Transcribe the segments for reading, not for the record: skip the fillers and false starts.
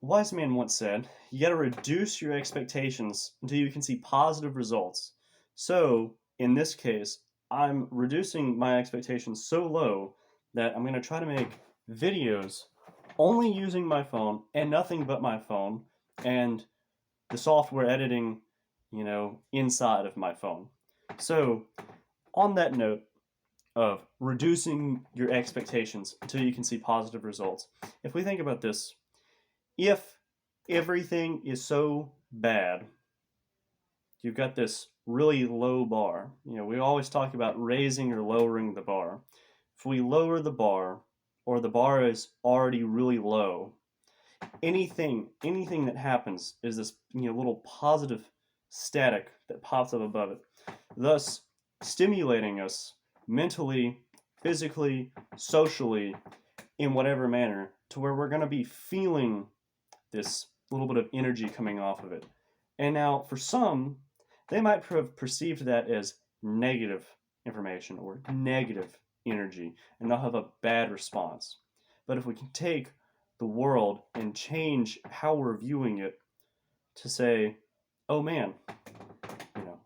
wise man once said, you got to reduce your expectations until you can see positive results. So, in this case, I'm reducing my expectations so low that I'm going to try to make videos only using my phone and nothing but my phone and the software editing, inside of my phone. So, on that note of reducing your expectations until you can see positive results, if we think about this, if everything is so bad, you've got this really low bar. We always talk about raising or lowering the bar. If we lower the bar, or the bar is already really low, anything that happens is this little positive static that pops up above it, thus stimulating us mentally, physically, socially, in whatever manner, to where we're going to be feeling this little bit of energy coming off of it. And now, for some, they might have perceived that as negative information or negative energy, and they'll have a bad response. But if we can take the world and change how we're viewing it to say, oh man, you know,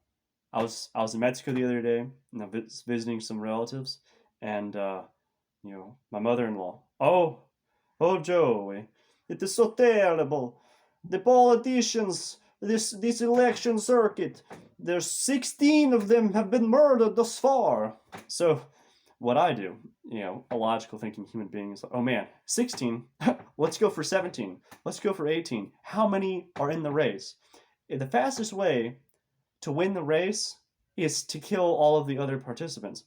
I was in Mexico the other day and I was visiting some relatives, and my mother-in-law, oh Joey, it is so terrible. The politicians, this election circuit, there's 16 of them have been murdered thus far. So what I do, a logical thinking human being is like, oh man, 16, let's go for 17, let's go for 18. How many are in the race? The fastest way to win the race is to kill all of the other participants.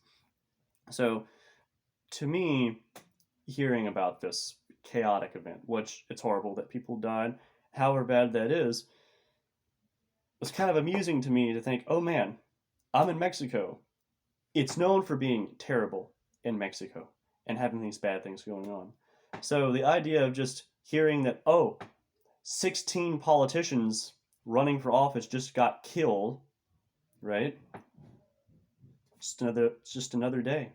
So to me, hearing about this chaotic event, which it's horrible that people died, however bad that is, was kind of amusing to me to think, oh man, I'm in Mexico. It's known for being terrible in Mexico and having these bad things going on. So the idea of just hearing that, 16 politicians running for office just got killed, right? Just another day.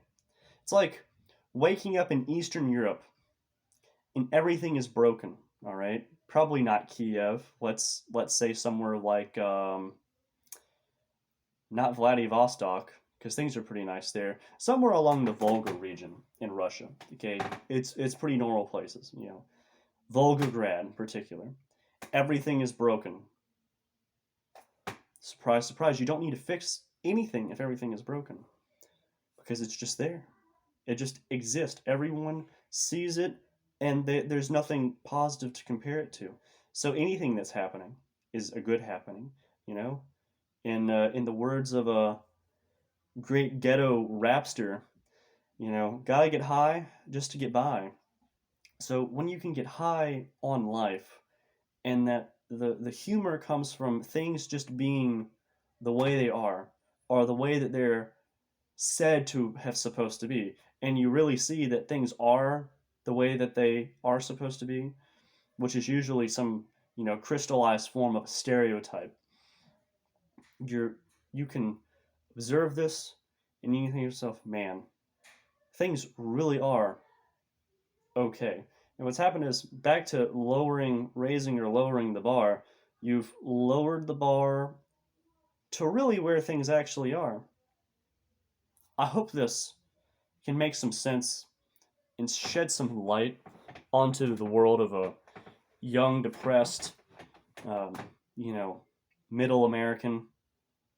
It's like waking up in Eastern Europe and everything is broken, all right? Probably not Kiev. Let's say somewhere like not Vladivostok, because things are pretty nice there. Somewhere along the Volga region in Russia. Okay, it's pretty normal places. Volgograd in particular. Everything is broken. Surprise, surprise! You don't need to fix anything if everything is broken, because it's just there. It just exists. Everyone sees it, and there's nothing positive to compare it to. So anything that's happening is a good happening. In the words of a great ghetto rapster, gotta get high just to get by. So when you can get high on life, and that the humor comes from things just being the way they are, or the way that they're said to have supposed to be, and you really see that things are the way that they are supposed to be, which is usually some crystallized form of a stereotype. You can observe this, and you can think to yourself, man, things really are okay. And what's happened is, back to raising or lowering the bar, you've lowered the bar to really where things actually are. I hope this can make some sense and shed some light onto the world of a young, depressed, um, you know, Middle American,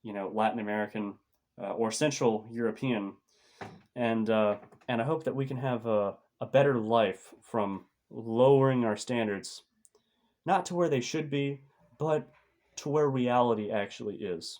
Latin American, or Central European, and I hope that we can have a better life from lowering our standards, not to where they should be, but to where reality actually is.